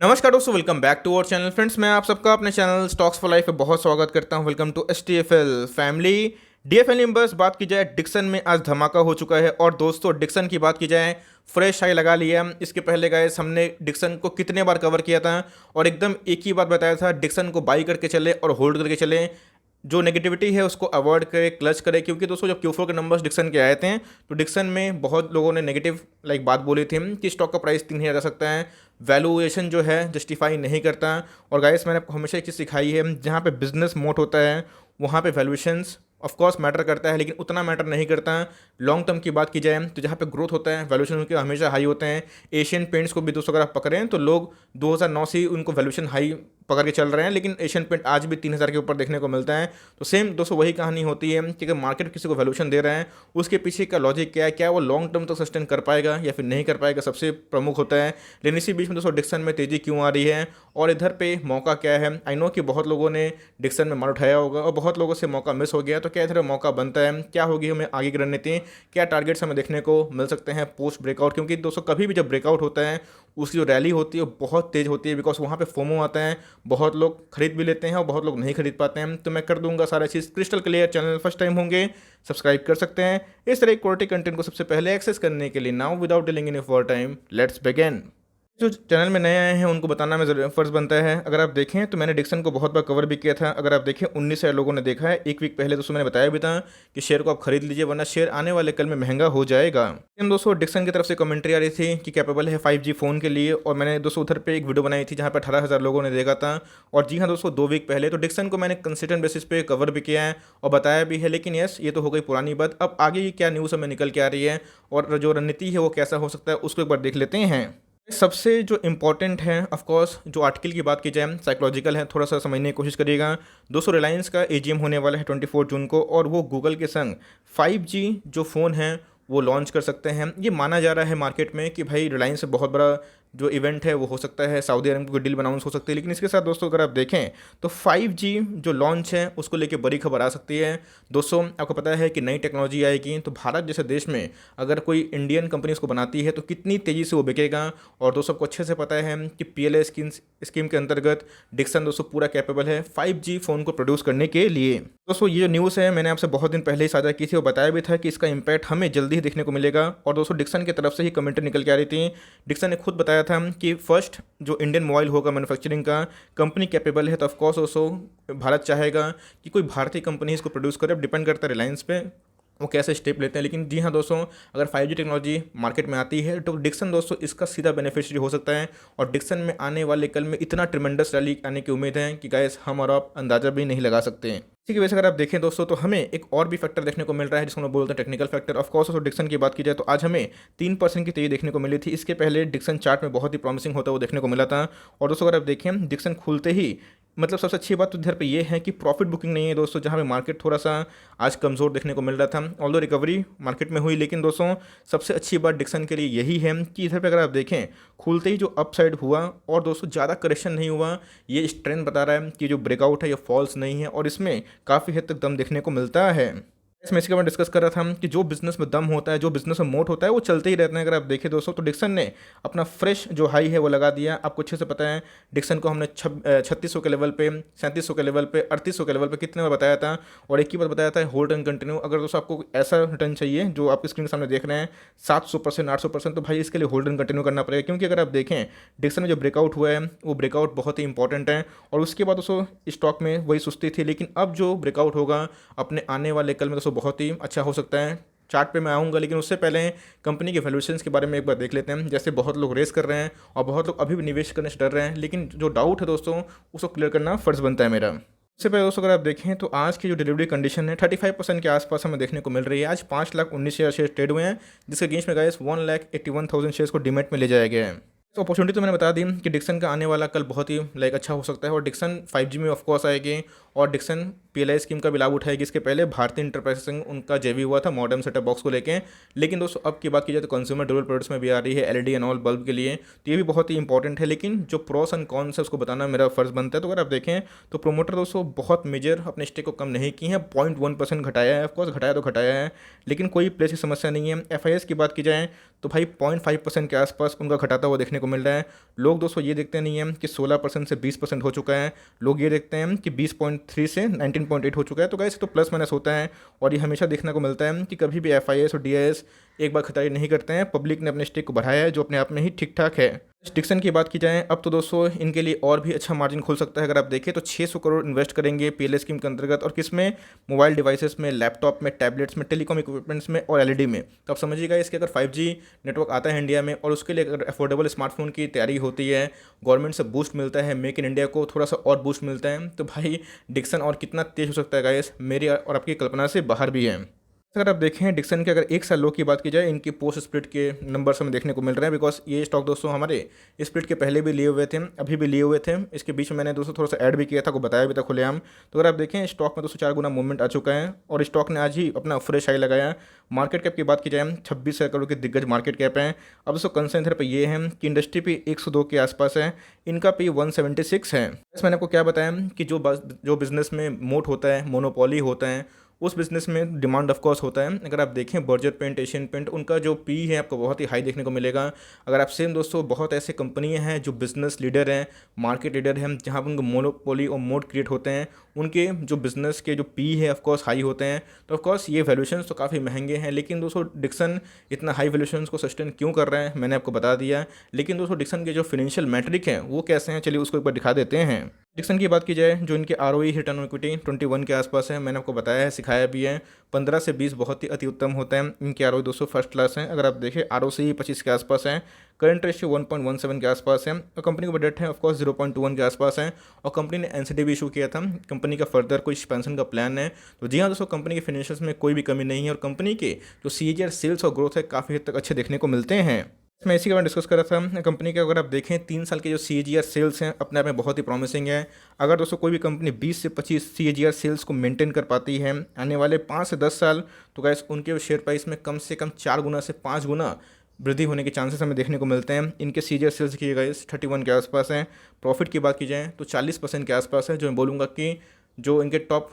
नमस्कार दोस्तों, welcome back to our channel. Friends, मैं आप सबका अपने चैनल स्टॉक्स फॉर लाइफ पे बहुत स्वागत करता हूं। Welcome to STFL family. DFL में बस बात की जाए, डिक्सन में आज धमाका हो चुका है। और दोस्तों, डिक्सन की बात की जाए, फ्रेश हाई लगा लिया। इसके पहले गाइस हमने डिक्सन को कितने बार कवर किया था और एकदम एक ही बात बताया था, डिक्सन को बाई करके चले और होल्ड करके चले। जो नेगेटिविटी है उसको अवॉइड करें, क्लच करें। क्योंकि दोस्तों जब Q4 के नंबर्स डिक्सन के आए थे तो डिक्सन में बहुत लोगों ने नेगेटिव बात बोली थी कि स्टॉक का प्राइस 3,000 जा सकता है, वैल्यूएशन जो है जस्टिफाई नहीं करता। और गाइस मैंने आपको हमेशा एक चीज़ सिखाई है, जहाँ पे बिजनेस मोट होता है वहाँ पे वैल्यूएशंस ऑफ कोर्स मैटर करता है, लेकिन उतना मैटर नहीं करता। लॉन्ग टर्म की बात की जाए तो जहाँ पे ग्रोथ होता है वैल्यूएशन उनके हमेशा हाई होते हैं। एशियन पेंट्स को भी दोस्तों अगर आप पकड़ें तो लोग 2009 से ही उनको वैल्यूएशन हाई पकड़ के चल रहे हैं, लेकिन एशियन पेंट आज भी 3,000 के ऊपर देखने को मिलता है। तो सेम दोस्तों वही कहानी होती है कि अगर मार्केट किसी को वैल्यूएशन दे रहे हैं, उसके पीछे का लॉजिक क्या है, क्या वो लॉन्ग टर्म तक सस्टेन कर पाएगा या फिर नहीं कर पाएगा, सबसे प्रमुख होता है। लेकिन इसी बीच में दोस्तों डिक्सन में तेज़ी क्यों आ रही है और इधर पे मौका क्या है। आई नो कि बहुत लोगों ने डिक्सन में माल उठाया होगा और बहुत लोगों से मौका मिस हो गया, तो क्या इधर मौका बनता है, क्या होगी हमें आगे की रणनीति, क्या टारगेट्स हमें देखने को मिल सकते हैं पोस्ट ब्रेकआउट। क्योंकि दोस्तों कभी भी जब ब्रेकआउट होता है उसकी जो रैली होती है वो बहुत तेज़ होती है, बिकॉज वहाँ पे फोमो आता है, बहुत लोग खरीद भी लेते हैं और बहुत लोग नहीं खरीद पाते हैं। तो मैं कर दूंगा सारा चीज़ crystal clear. Channel first time होंगे सब्सक्राइब कर सकते हैं इस तरह क्वालिटी कंटेंट को सबसे पहले एक्सेस करने के लिए। Now without dealing in for time let's begin. जो चैनल में नए आए हैं उनको बताना मैं फ़र्ज़ बनता है। अगर आप देखें तो मैंने डिक्सन को बहुत बार कवर भी किया था। अगर आप देखें 19,000 लोगों ने देखा है एक वीक पहले। दोस्तों मैंने बताया भी था कि शेयर को आप खरीद लीजिए वरना शेयर आने वाले कल में महंगा हो जाएगा। लेकिन दोस्तों डिक्सन की तरफ से कमेंट्री आ रही थी कि कैपेबल है 5G फ़ोन के लिए, और मैंने दोस्तों उधर पे एक वीडियो बनाई थी जहाँ पर 18,000 लोगों ने देखा था। और जी हाँ दोस्तों, 2 वीक पहले तो डिक्सन को मैंने कंसिस्टेंट बेसिस पे कवर भी किया है और बताया भी है। लेकिन यस, ये तो हो गई पुरानी बात। अब आगे ये क्या न्यूज़ हमें निकल के आ रही है और जो रणनीति है वो कैसा हो सकता है उसको एक बार देख लेते हैं। सबसे जो इम्पोर्टेंट है ऑफ कोर्स, जो आर्टिकल की बात की जाए साइकोलॉजिकल है, थोड़ा सा समझने की कोशिश करिएगा। दोस्तों रिलायंस का एजीएम होने वाला है 24 जून को और वो गूगल के संग 5G जो फ़ोन है वो लॉन्च कर सकते हैं। ये माना जा रहा है मार्केट में कि भाई रिलायंस से बहुत बड़ा जो इवेंट है वो हो सकता है, सऊदी अरब की डील अनाउंस हो सकती है। लेकिन इसके साथ दोस्तों अगर आप देखें तो 5G जो लॉन्च है उसको लेके बड़ी खबर आ सकती है। दोस्तों आपको पता है कि नई टेक्नोलॉजी आएगी तो भारत जैसे देश में अगर कोई इंडियन कंपनी इसको बनाती है तो कितनी तेज़ी से वो बिकेगा। और दोस्तों आपको अच्छे से पता है कि PLA स्कीम के अंतर्गत डिक्सन दोस्तों पूरा कैपेबल है 5G फ़ोन को प्रोड्यूस करने के लिए। दोस्तों ये जो न्यूज़ है मैंने आपसे बहुत दिन पहले ही साझा की थी और बताया भी था कि इसका इम्पैक्ट हमें जल्दी ही देखने को मिलेगा। और दोस्तों डिक्सन की तरफ से ही कमेंट निकल के आ रही थी। डिक्सन ने खुद बताया था कि फर्स्ट जो इंडियन मोबाइल होगा मैन्युफैक्चरिंग का कंपनी कैपेबल है, तो ऑफकोर्स दोस्तों भारत चाहेगा कि कोई भारतीय कंपनी इसको प्रोड्यूस करे। अब डिपेंड करता है रिलायंस पे वो कैसे स्टेप लेते हैं। लेकिन जी हाँ दोस्तों, अगर 5G टेक्नोलॉजी मार्केट में आती है तो डिक्सन दोस्तों इसका सीधा बेनिफिशियरी हो सकता है। और डिक्सन में आने वाले कल में इतना ट्रिमेंडस रैली आने की उम्मीद है कि गाइस हम और आप अंदाज़ा भी नहीं लगा सकते हैं। इसी की वजह से अगर आप देखें दोस्तों तो हमें एक और भी फैक्टर देखने को मिल रहा है जिसको हम बोलते हैं टेक्निकल फैक्टर। ऑफ कोर्स दोस्तों डिक्सन की बात की जाए तो आज हमें 3% की तेज़ी देखने को मिली थी। इसके पहले डिक्सन चार्ट में बहुत ही प्रॉमिसिंग होता हुआ देखने को मिला था। और दोस्तों अगर आप देखें डिक्सन खुलते ही सबसे अच्छी बात तो इधर पे ये है कि प्रॉफिट बुकिंग नहीं है दोस्तों, जहाँ पे मार्केट थोड़ा सा आज कमज़ोर देखने को मिल रहा था। ऑल्दो रिकवरी मार्केट में हुई, लेकिन दोस्तों सबसे अच्छी बात डिक्सन के लिए यही है कि इधर पे अगर आप देखें खुलते ही जो अपसाइड हुआ और दोस्तों ज़्यादा करेक्शन नहीं हुआ। ये इस ट्रेंड बता रहा है कि जो ब्रेकआउट है ये फॉल्स नहीं है और इसमें काफ़ी हद तक दम देखने को मिलता है। इसमें इसके बारे में डिस्कस कर रहा था कि जो बिजनेस में दम होता है, जो बिजनेस में मोट होता है वो चलते ही रहते हैं। अगर आप देखें दोस्तों तो डिक्सन ने अपना फ्रेश जो हाई है वो लगा दिया। आपको अच्छे से पता है डिक्सन को हमने 3600 के लेवल पे, 3700 के लेवल पे, 3800 के लेवल पे कितने बार बताया था और एक ही बात बताया था, होल्ड एंड कंटिन्यू। अगर दोस्तों आपको ऐसा रिटर्न चाहिए जो आपकी स्क्रीन के सामने देख रहे हैं 700%, 800%, तो भाई इसके लिए होल्ड एंड कंटिन्यू करना पड़ेगा। क्योंकि अगर आप देखें डिक्सन में जो ब्रेकआउट हुआ है वो ब्रेकआउट बहुत ही इंपॉर्टेंट है और उसके बाद दोस्तों स्टॉक में वही सुस्ती थी। लेकिन अब जो ब्रेकआउट होगा अपने आने वाले कल में दोस्तों बहुत ही अच्छा हो सकता है। चार्ट पे मैं आऊँगा, लेकिन उससे पहले कंपनी के वैल्यूएशंस के बारे में एक बार देख लेते हैं। जैसे बहुत लोग रेस कर रहे हैं और बहुत लोग अभी भी निवेश करने से डर रहे हैं, लेकिन जो डाउट है दोस्तों उसको क्लियर करना फ़र्ज़ बनता है मेरा। इससे पहले दोस्तों अगर आप देखें तो आज की जो डिलीवरी कंडीशन है 35% के आसपास हमें देखने को मिल रही है। आज 5,19,000 शेयर ट्रेड हुए हैं, जिसके अगेंस्ट में गाइस 1,81,000 शेयर्स को डीमैट में ले जाया गया है। तो अपॉर्चुनिटी तो मैंने बता दी कि डिक्सन का आने वाला कल बहुत ही अच्छा हो सकता है और डिक्सन 5G में ऑफ कोर्स आएगी और डिक्सन PLI स्कीम का भी लाभ उठाएगी। इसके पहले भारतीय इंटरप्राइजेज संग उनका जेवी हुआ था मॉडर्न सेटअप बॉक्स को लेके। लेकिन दोस्तों अब की बात की जाए तो कंज्यूमर ड्यूरेबल प्रोडक्ट्स में भी आ रही है LED एंड ऑल बल्ब के लिए, तो ये भी बहुत ही इंपॉर्टेंट है। लेकिन जो प्रोस एंड कॉन्स है उसको बताना मेरा फर्ज बनता है। तो अगर आप देखें तो प्रोमोटर दोस्तों बहुत मेजर अपने स्टेक को कम नहीं की है, 0.1% घटाया है। ऑफकोर्स घटाया तो घटाया है, लेकिन कोई प्लेस की समस्या नहीं है। FIS की बात की जाए तो भाई 0.5% के आसपास उनका घटाता हुआ देखने को मिल रहा है। लोग दोस्तों ये देखते नहीं हैं कि 16% से 20% हो चुका है, लोग ये देखते हैं कि 20.3 से 19.8 हो चुका है। तो गाइस तो प्लस माइनस होता है और ये हमेशा देखने को मिलता है कि कभी भी एफआईएस और डीआईएस एक बार खरीदारी नहीं करते हैं। पब्लिक ने अपने स्टेक को बढ़ाया है जो अपने आप में ही ठीक ठाक है। डिक्सन की बात की जाए अब तो दोस्तों इनके लिए और भी अच्छा मार्जिन खुल सकता है। अगर आप देखें तो 600 करोड़ इन्वेस्ट करेंगे पीएलए स्कीम के अंतर्गत, और किसमें, मोबाइल डिवाइसेस में, लैपटॉप में, टैबलेट्स में, टेलीकॉम इक्विपमेंट्स में और एलईडी में। तो आप समझिएगा इसके अगर 5G नेटवर्क आता है इंडिया में और उसके लिए अगर अफोर्डेबल स्मार्टफोन की तैयारी होती है, गवर्नमेंट से बूस्ट मिलता है, मेक इन इंडिया को थोड़ा सा और बूस्ट मिलता है, तो भाई डिक्सन और कितना तेज हो सकता है गाइस, मेरी और आपकी कल्पना से बाहर भी है। अगर आप देखें डिक्सन के अगर एक साल लो की बात की जाए, इनकी पोस्ट स्प्लिट के नंबर्स हमें देखने को मिल रहे हैं। बिकॉज ये स्टॉक दोस्तों हमारे स्प्लिट के पहले भी लिए हुए थे, अभी भी लिए हुए थे। इसके बीच में मैंने दोस्तों थोड़ा सा ऐड भी किया था, को बताया भी था खुलेआम। तो अगर आप देखें स्टॉक में दोस्तों 4 गुना मूवमेंट आ चुका है और स्टॉक ने आज ही अपना फ्रेश हाई लगाया। मार्केट कैप की बात की जाए 26 करोड़ की दिग्गज मार्केट कैप है। अब दोस्तों कंसर्न इधर पर ये है कि इंडस्ट्री पे 102 के आसपास है, इनका पे 176 है। इस मैंने आपको क्या बताया कि जो बिजनेस में मोट होता है, मोनोपोली होता है, उस बिज़नेस में डिमांड ऑफ कोर्स होता है। अगर आप देखें बर्जर पेंट, एशियन पेंट, उनका जो पी है आपको बहुत ही हाई देखने को मिलेगा। अगर आप सेम दोस्तों बहुत ऐसे कंपनियां हैं जो बिज़नेस लीडर हैं, मार्केट लीडर हैं, जहां पर उनको मोनोपोली और मोड क्रिएट होते हैं, उनके जो बिज़नेस के जो पी है ऑफ कोर्स हाई होते हैं। तो ऑफ कोर्स ये वैल्यूएशंस तो काफ़ी महंगे हैं, लेकिन दोस्तों डिक्सन इतना हाई वैल्यूएशंस को सस्टेन क्यों कर रहा है मैंने आपको बता दिया। लेकिन दोस्तों डिक्सन के जो फिनेंशियल मैट्रिक हैं वो कैसे हैं, चलिए उसको एक बार दिखा देते हैं। डिक्सन की बात की जाए जो इनके आरओई रिटर्न ऑन इक्विटी 21 के आसपास है, मैंने आपको बताया है, सिखाया भी है। 15 से 20 बहुत ही अति उत्तम होता है। इनके आरओई दोस्तों फर्स्ट क्लास है। अगर आप देखें आरओसी 25 के आसपास है, करंट रेशियो 1.17 के आसपास है, और कंपनी का बजट है ऑफकोर्स 0.21 के आसपास है, और कंपनी ने एनसीडी भी इशू किया था। कंपनी का फर्दर कोई एक्सपेंशन का प्लान है। तो जी हाँ दोस्तों, कंपनी के फाइनेंशियल्स में कोई भी कमी नहीं है और कंपनी के जो सीएजीआर सेल्स और ग्रोथ है काफ़ी हद तक अच्छे देखने को मिलते हैं। मैं इसी के बारे में डिस्कस कर रहा था। कंपनी के अगर आप देखें 3 साल के जो सीएजीआर सेल्स हैं अपने आप में बहुत ही प्रॉमिसिंग है। अगर दोस्तों कोई भी कंपनी 20 से 25 सीएजीआर सेल्स को मेंटेन कर पाती है आने वाले 5 से 10 साल, तो गैस उनके शेयर प्राइस में कम से कम 4 गुना से 5 गुना वृद्धि होने के चांसेस हमें देखने को मिलते हैं। इनके सीजीआर सेल्स की गाइस 31 के आसपास हैं। प्रॉफिट की बात की जाए तो 40% के आसपास है, जो मैं बोलूँगा कि जो इनके टॉप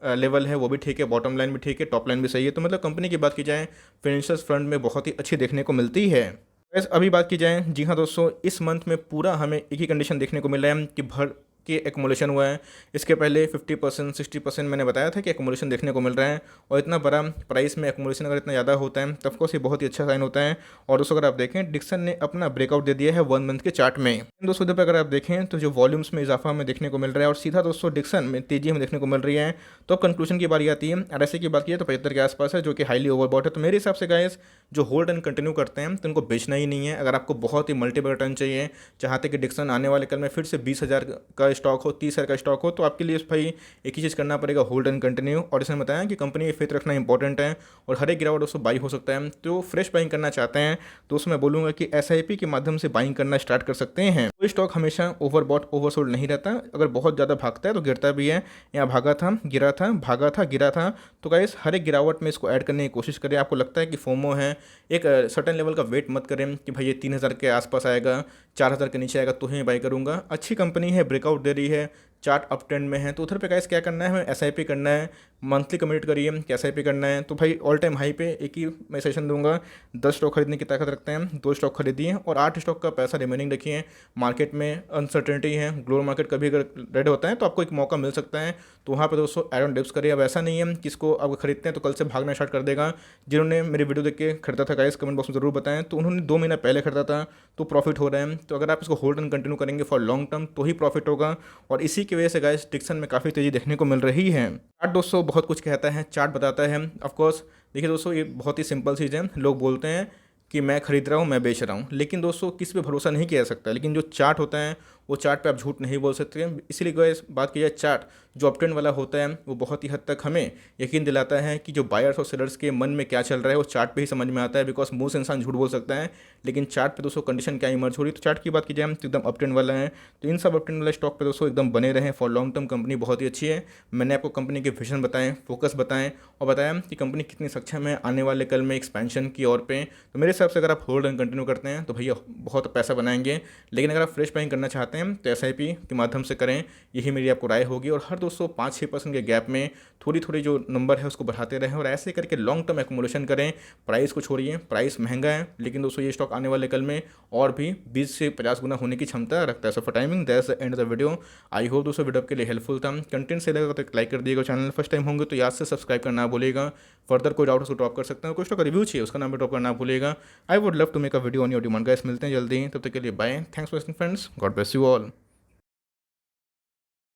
लेवल है वो भी ठीक है, बॉटम लाइन भी ठीक है, टॉप लाइन भी सही है। तो मतलब कंपनी की बात की जाए फाइनेंशियल फ्रंट में बहुत ही अच्छी देखने को मिलती है। वैसे अभी बात की जाए, जी हाँ दोस्तों, इस मंथ में पूरा हमें एक ही कंडीशन देखने को मिल रहा है कि भर के एक्मुलेशन हुआ है। इसके पहले 50% 60% मैंने बताया था कि एक्मुलेशन देखने को मिल रहा है, और इतना बड़ा प्राइस में एक्मुलेशन अगर इतना ज़्यादा होता है तब कोर्स ये बहुत ही अच्छा साइन होता है। और दोस्तों अगर आप देखें डिक्सन ने अपना ब्रेकआउट दे दिया है 1 मंथ के चार्ट में। दोस्तों इधर पर अगर आप देखें तो जो वॉल्यूम्स में इजाफा हमें देखने को मिल रहा है और सीधा दोस्तों डिक्सन में तेजी हमें देखने को मिल रही है। तो अब कंक्लूजन की बारी आती है। आरएसआई की बात की है तो 75 के आसपास है, जो कि हाईली ओवरबॉट है। तो मेरे हिसाब से गाइस जो होल्ड एंड कंटिन्यू करते हैं तो उनको बेचना ही नहीं है। अगर आपको बहुत ही मल्टीपल रिटर्न चाहिए, चाहते कि डिक्सन आने वाले कल में फिर से 20,000 का स्टॉक हो, 30,000 का स्टॉक हो, तो आपके लिए भाई एक ही चीज़ करना पड़ेगा, होल्ड एंड कंटिन्यू। और इसने बताया कि कंपनी में फेथ रखना इंपॉर्टेंट है और हर एक गिरावट उसको बाई हो सकता है। तो फ्रेश बाइंग करना चाहते हैं तो उसमें बोलूँगा कि एसआईपी के माध्यम से बाइंग करना स्टार्ट कर सकते हैं। कोई स्टॉक हमेशा ओवरबॉट ओवरसोल्ड नहीं रहता, अगर बहुत ज़्यादा भागता है तो गिरता भी है। यहाँ भागा था, गिरा था, भागा था, गिरा था। तो गाइस हर एक गिरावट में इसको ऐड करने की कोशिश करें। आपको लगता है कि फोमो है, एक सर्टेन लेवल का वेट मत करें कि भाई ये 3,000 के आसपास आएगा, 4,000 के नीचे आएगा तो ही बाई करूँगा। अच्छी कंपनी है, ब्रेकआउट दे रही है, चार्ट अप ट्रेंड में है, तो उधर पे गाइस क्या करना है, हमें एसआईपी करना है। मंथली कमिट करिए कि एसआईपी करना है। तो भाई ऑल टाइम हाई पे एक ही मैं सेशन दूंगा, 10 स्टॉक खरीदने की ताकत रखते हैं, 2 स्टॉक खरीदिए और 8 स्टॉक का पैसा रिमेनिंग रखिए। मार्केट में अनसर्टेनिटी है, ग्लोबल मार्केट कभी अगर रेड होता है तो आपको एक मौका मिल सकता है, तो वहाँ पर दोस्तों एड ऑन डिप्स करिए। अब ऐसा नहीं है कि इसको आप खरीदते हैं तो कल से भागना स्टार्ट कर देगा। जिन्होंने मेरी वीडियो देख के खरीदा था गाइस कमेंट बॉक्स में जरूर बताएं, तो उन्होंने 2 महीना पहले खरीदा था तो प्रॉफिट हो रहा है। तो अगर आप इसको होल्ड एंड कंटिन्यू करेंगे फॉर लॉन्ग टर्म तो ही प्रॉफिट होगा, और इसी की वजह से गाइस डिक्सन में काफ़ी तेज़ी देखने को मिल रही है। चार्ट दोस्तों बहुत कुछ कहता है, चार्ट बताता है। ऑफकोर्स देखिए दोस्तों ये बहुत ही सिंपल चीज़ है। लोग बोलते हैं कि मैं खरीद रहा हूँ, मैं बेच रहा हूँ, लेकिन दोस्तों किस पे भरोसा नहीं किया जा सकता। लेकिन जो चार्ट होता है वो चार्ट पे आप झूठ नहीं बोल सकते। इसीलिए गाइस बात की जाए, चार्ट जो अपट्रेंड वाला होता है वो बहुत ही हद तक हमें यकीन दिलाता है कि जो बायर्स और सेलर्स के मन में क्या चल रहा है वो चार्ट पे ही समझ में आता है। बिकॉज मुंह से इंसान झूठ बोल सकता है, लेकिन चार्ट पे दोस्तों कंडीशन क्या इमर्ज हो रही है। तो चार्ट की बात की जाए तो एकदम अपट्रेंड वाला है। तो इन सब अपट्रेंड वाले स्टॉक पे दोस्तों एकदम बने रहें फॉर लॉन्ग टर्म। कंपनी बहुत ही अच्छी है। मैंने आपको कंपनी के विजन बताएं, फोकस बताएं और बताया कि कंपनी कितनी सक्षम है आने वाले कल में एक्सपेंशन की ओर पे। तो मेरे हिसाब से अगर आप होल्ड एंड कंटिन्यू करते हैं तो भैया बहुत पैसा बनाएंगे। लेकिन अगर आप फ्रेश बाइंग करना चाहते चाहते हैं तो SIP के माध्यम से करें, यही मेरी आपको राय होगी। और हर दोस्तों 5-6% के गैप में थोड़ी थोड़ी जो नंबर है उसको बढ़ाते रहें और ऐसे करके लॉन्ग टर्म एक्मुलेशन करें। प्राइस को छोड़िए, प्राइस महंगा है लेकिन दोस्तों ये स्टॉक आने वाले कल में और भी 20 से 50 गुना होने की क्षमता रखता है। So for timing that's the end of the video. I hope दोस्तों वीडियो आपके लिए हेल्पफुल था। कंटेंट सही लगा तो लाइक कर दिएगा, चैनल फर्स्ट टाइम होंगे तो याद से सब्सक्राइब करना ना भूलिएगा। फर्दर कोई डाउट उसको ड्रॉप कर सकते हैं, कोई स्टॉक का रिव्यू चाहिए उसका नाम भी ड्रॉप करना भूलिएगा। I would love to make a video on your demand guys. मिलते हैं जल्दी, तब तक के लिए bye. Thanks for listening friends, God bless you all.